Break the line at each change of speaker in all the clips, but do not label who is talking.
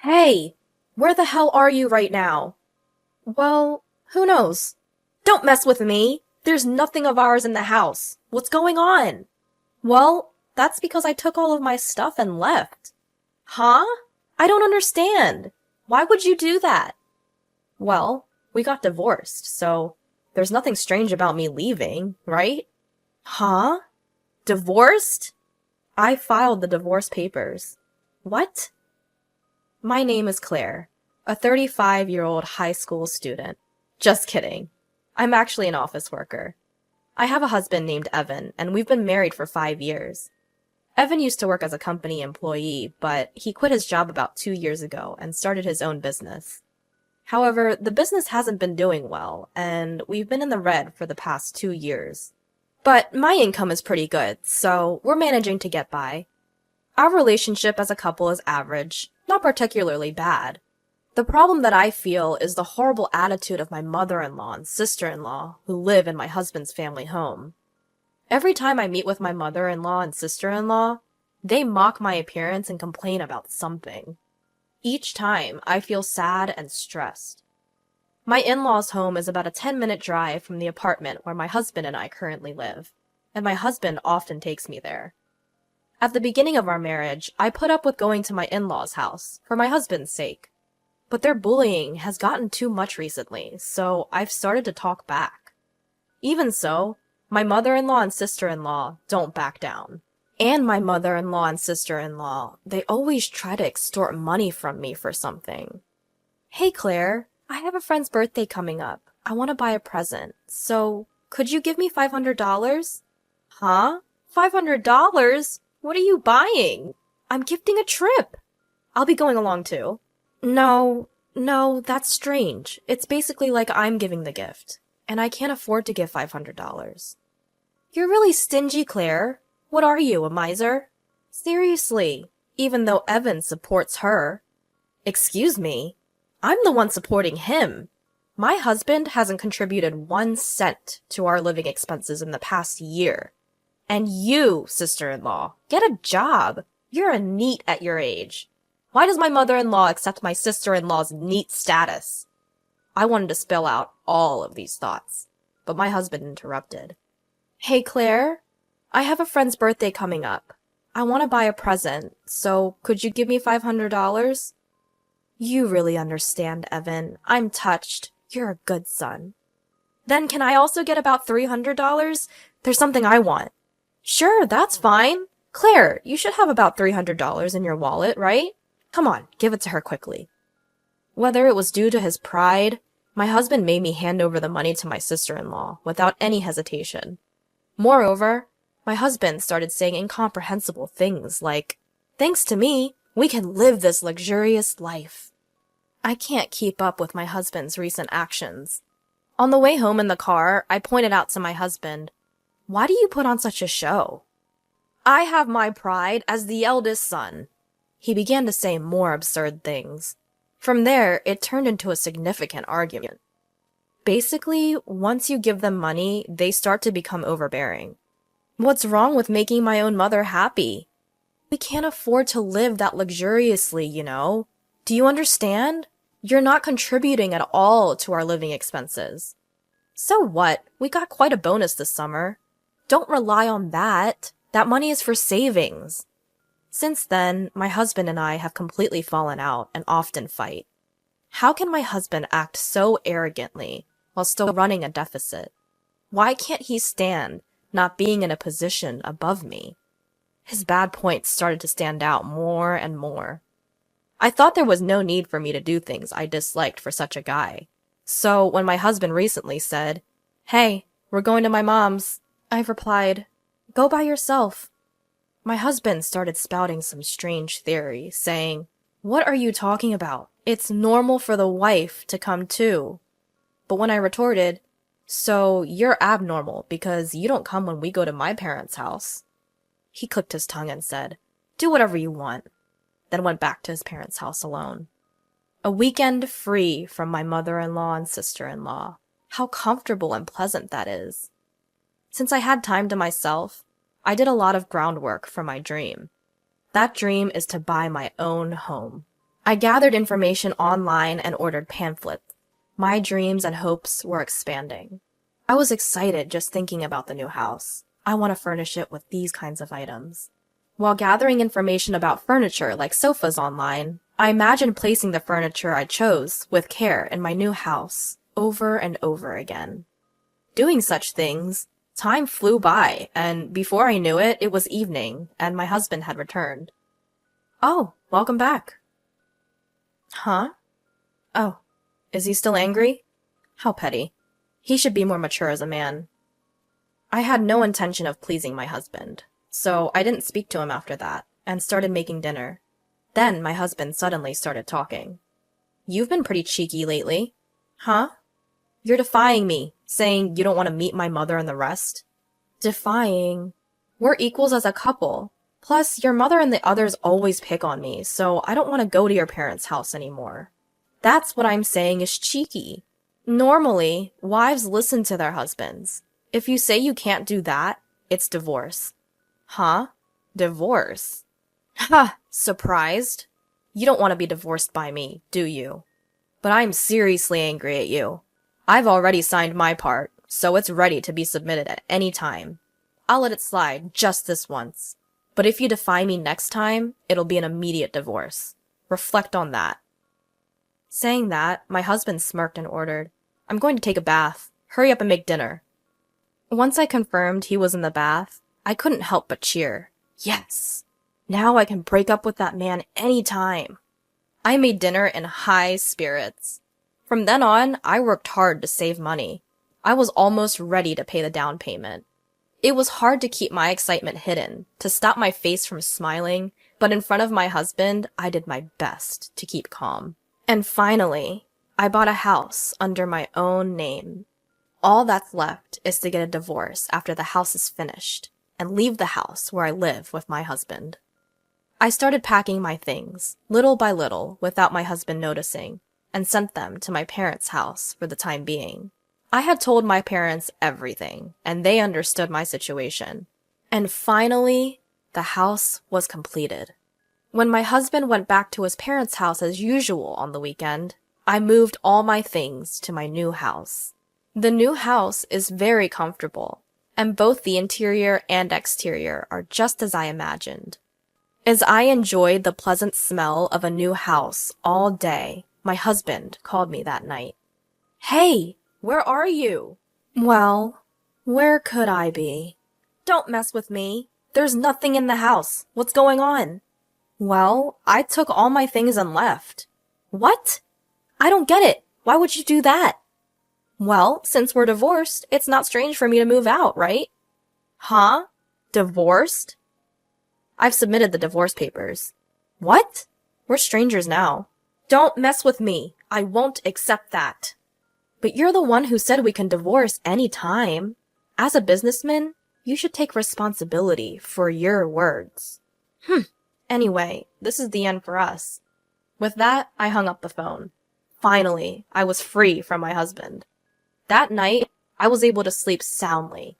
Hey, where the hell are you right now? Well, who knows? Don't mess with me! There's nothing of ours in the house. What's going on? Well, that's because I took all of my stuff and left. Huh? I don't understand. Why would you do that? Well, we got divorced, so there's nothing strange about me leaving, right? Huh? Divorced? I filed the divorce papers. What? My name is Claire, a 35-year-old high school student. Just kidding. I'm actually an office worker. I have a husband named Evan, and we've been married for 5 years. Evan used to work as a company employee, but he quit his job about 2 years ago and started his own business. However, the business hasn't been doing well, and we've been in the red for the past 2 years. But my income is pretty good, so we're managing to get by. Our relationship as a couple is average, not particularly bad. The problem that I feel is the horrible attitude of my mother-in-law and sister-in-law who live in my husband's family home. Every time I meet with my mother-in-law and sister-in-law, they mock my appearance and complain about something. Each time, I feel sad and stressed. My in-laws' home is about a 10-minute drive from the apartment where my husband and I currently live, and my husband often takes me there. At the beginning of our marriage, I put up with going to my in-laws' house for my husband's sake. But their bullying has gotten too much recently, so I've started to talk back. Even so, my mother-in-law and sister-in-law don't back down. And my mother-in-law and sister-in-law, they always try to extort money from me for something. Hey Claire, I have a friend's birthday coming up. I want to buy a present, so could you give me $500? Huh? $500? What are you buying? I'm gifting a trip. I'll be going along too. No, that's strange. It's basically like I'm giving the gift, and I can't afford to give $500. You're really stingy, Claire. What are you, a miser? Seriously, even though Evan supports her. Excuse me? I'm the one supporting him. My husband hasn't contributed 1 cent to our living expenses in the past year. And you, sister-in-law, get a job. You're a NEET at your age. Why does my mother-in-law accept my sister-in-law's NEET status? I wanted to spill out all of these thoughts, but my husband interrupted. Hey, Claire, I have a friend's birthday coming up. I want to buy a present, so could you give me $500? You really understand, Evan. I'm touched. You're a good son. Then can I also get about $300? There's something I want. Sure, that's fine. Claire, you should have about $300 in your wallet, right? Come on, give it to her quickly. Whether it was due to his pride, my husband made me hand over the money to my sister-in-law without any hesitation. Moreover, my husband started saying incomprehensible things like, "Thanks to me, we can live this luxurious life." I can't keep up with my husband's recent actions. On the way home in the car, I pointed out to my husband, "Why do you put on such a show?" "I have my pride as the eldest son." He began to say more absurd things. From there, it turned into a significant argument. Basically, once you give them money, they start to become overbearing. What's wrong with making my own mother happy? We can't afford to live that luxuriously, you know. Do you understand? You're not contributing at all to our living expenses. So what? We got quite a bonus this summer. Don't rely on that. That money is for savings. Since then, my husband and I have completely fallen out and often fight. How can my husband act so arrogantly while still running a deficit? Why can't he stand not being in a position above me? His bad points started to stand out more and more. I thought there was no need for me to do things I disliked for such a guy. So when my husband recently said, "Hey, we're going to my mom's," I've replied, "Go by yourself." My husband started spouting some strange theory, saying, "What are you talking about? It's normal for the wife to come too." But when I retorted, "So you're abnormal because you don't come when we go to my parents' house," he clicked his tongue and said, "Do whatever you want," then went back to his parents' house alone. A weekend free from my mother-in-law and sister-in-law. How comfortable and pleasant that is. Since I had time to myself, I did a lot of groundwork for my dream. That dream is to buy my own home. I gathered information online and ordered pamphlets. My dreams and hopes were expanding. I was excited just thinking about the new house. I want to furnish it with these kinds of items. While gathering information about furniture like sofas online, I imagined placing the furniture I chose with care in my new house over and over again. Doing such things, time flew by, and before I knew it, it was evening, and my husband had returned. "Oh, welcome back." "Huh? Oh, is he still angry? How petty. He should be more mature as a man." I had no intention of pleasing my husband, so I didn't speak to him after that, and started making dinner. Then my husband suddenly started talking. "You've been pretty cheeky lately." "Huh? You're defying me, saying you don't want to meet my mother and the rest." "Defying? We're equals as a couple. Plus, your mother and the others always pick on me, so I don't want to go to your parents' house anymore." "That's what I'm saying is cheeky. Normally, wives listen to their husbands. If you say you can't do that, it's divorce." "Huh? Divorce? Ha! Surprised? You don't want to be divorced by me, do you? But I'm seriously angry at you. I've already signed my part, so it's ready to be submitted at any time. I'll let it slide just this once. But if you defy me next time, it'll be an immediate divorce. Reflect on that." Saying that, my husband smirked and ordered, "I'm going to take a bath. Hurry up and make dinner." Once I confirmed he was in the bath, I couldn't help but cheer. Yes! Now I can break up with that man any time. I made dinner in high spirits. From then on, I worked hard to save money. I was almost ready to pay the down payment. It was hard to keep my excitement hidden, to stop my face from smiling, but in front of my husband, I did my best to keep calm. And finally, I bought a house under my own name. All that's left is to get a divorce after the house is finished, and leave the house where I live with my husband. I started packing my things, little by little, without my husband noticing, and sent them to my parents' house for the time being. I had told my parents everything, and they understood my situation. And finally, the house was completed. When my husband went back to his parents' house as usual on the weekend, I moved all my things to my new house. The new house is very comfortable, and both the interior and exterior are just as I imagined. As I enjoyed the pleasant smell of a new house all day, my husband called me that night. "Hey, where are you?" "Well, where could I be?" "Don't mess with me. There's nothing in the house. What's going on?" "Well, I took all my things and left." "What? I don't get it. Why would you do that?" "Well, since we're divorced, it's not strange for me to move out, right?" "Huh? Divorced?" "I've submitted the divorce papers." "What? We're strangers now." "Don't mess with me. I won't accept that." "But you're the one who said we can divorce any time. As a businessman, you should take responsibility for your words." Anyway, this is the end for us. With that, I hung up the phone. Finally, I was free from my husband. That night, I was able to sleep soundly.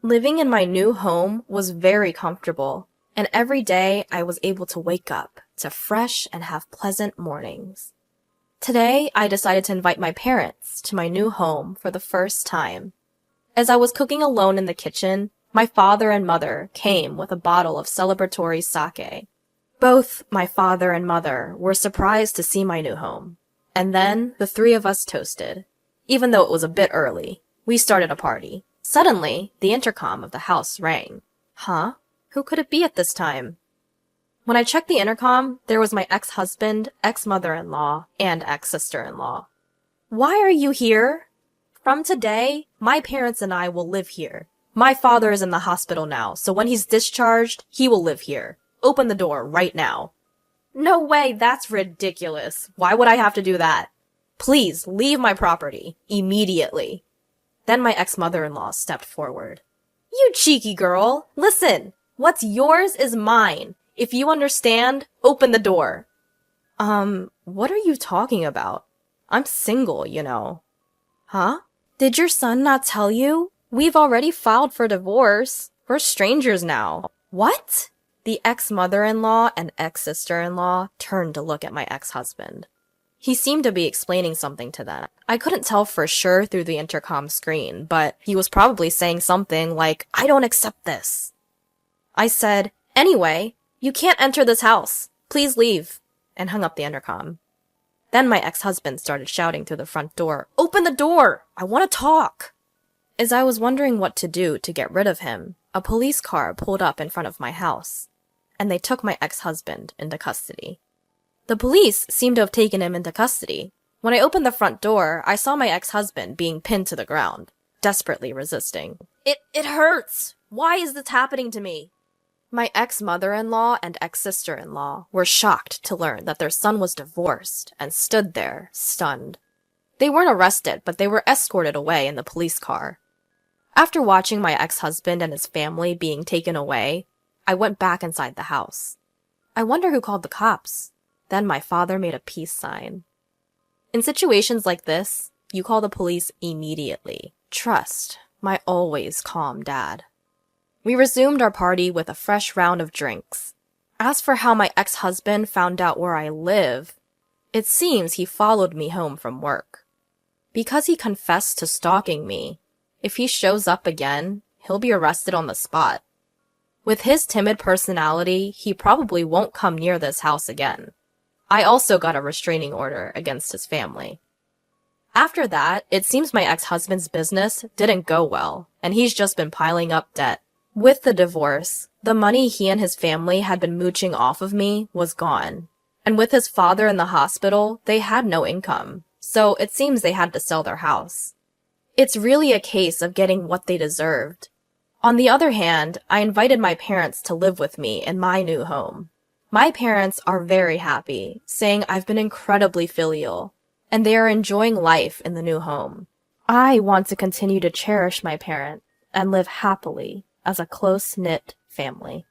Living in my new home was very comfortable, and every day I was able to wake up to fresh and have pleasant mornings. Today, I decided to invite my parents to my new home for the first time. As I was cooking alone in the kitchen, my father and mother came with a bottle of celebratory sake. Both my father and mother were surprised to see my new home. And then the three of us toasted. Even though it was a bit early, we started a party. Suddenly, the intercom of the house rang. Huh? Who could it be at this time? When I checked the intercom, there was my ex-husband, ex-mother-in-law, and ex-sister-in-law. "Why are you here?" "From today, my parents and I will live here. My father is in the hospital now, so when he's discharged, he will live here. Open the door right now." "No way, that's ridiculous. Why would I have to do that?" "Please, leave my property. Immediately." Then my ex-mother-in-law stepped forward. "You cheeky girl. Listen, what's yours is mine. If you understand, open the door." What are you talking about? I'm single, you know." "Huh? Did your son not tell you? We've already filed for divorce. We're strangers now." "What?" The ex-mother-in-law and ex-sister-in-law turned to look at my ex-husband. He seemed to be explaining something to them. I couldn't tell for sure through the intercom screen, but he was probably saying something like, "I don't accept this." I said, "Anyway, you can't enter this house. Please leave," and hung up the intercom. Then my ex-husband started shouting through the front door, "Open the door! I want to talk!" As I was wondering what to do to get rid of him, a police car pulled up in front of my house, and they took my ex-husband into custody. The police seemed to have taken him into custody. When I opened the front door, I saw my ex-husband being pinned to the ground, desperately resisting. It hurts! Why is this happening to me?" My ex-mother-in-law and ex-sister-in-law were shocked to learn that their son was divorced and stood there, stunned. They weren't arrested, but they were escorted away in the police car. After watching my ex-husband and his family being taken away, I went back inside the house. I wonder who called the cops. Then my father made a peace sign. In situations like this, you call the police immediately. Trust my always calm dad. We resumed our party with a fresh round of drinks. As for how my ex-husband found out where I live, it seems he followed me home from work. Because he confessed to stalking me, if he shows up again, he'll be arrested on the spot. With his timid personality, he probably won't come near this house again. I also got a restraining order against his family. After that, it seems my ex-husband's business didn't go well, and he's just been piling up debt. With the divorce, the money he and his family had been mooching off of me was gone. And with his father in the hospital, they had no income, so it seems they had to sell their house. It's really a case of getting what they deserved. On the other hand, I invited my parents to live with me in my new home. My parents are very happy, saying I've been incredibly filial, and they are enjoying life in the new home. I want to continue to cherish my parent and live happily as a close-knit family.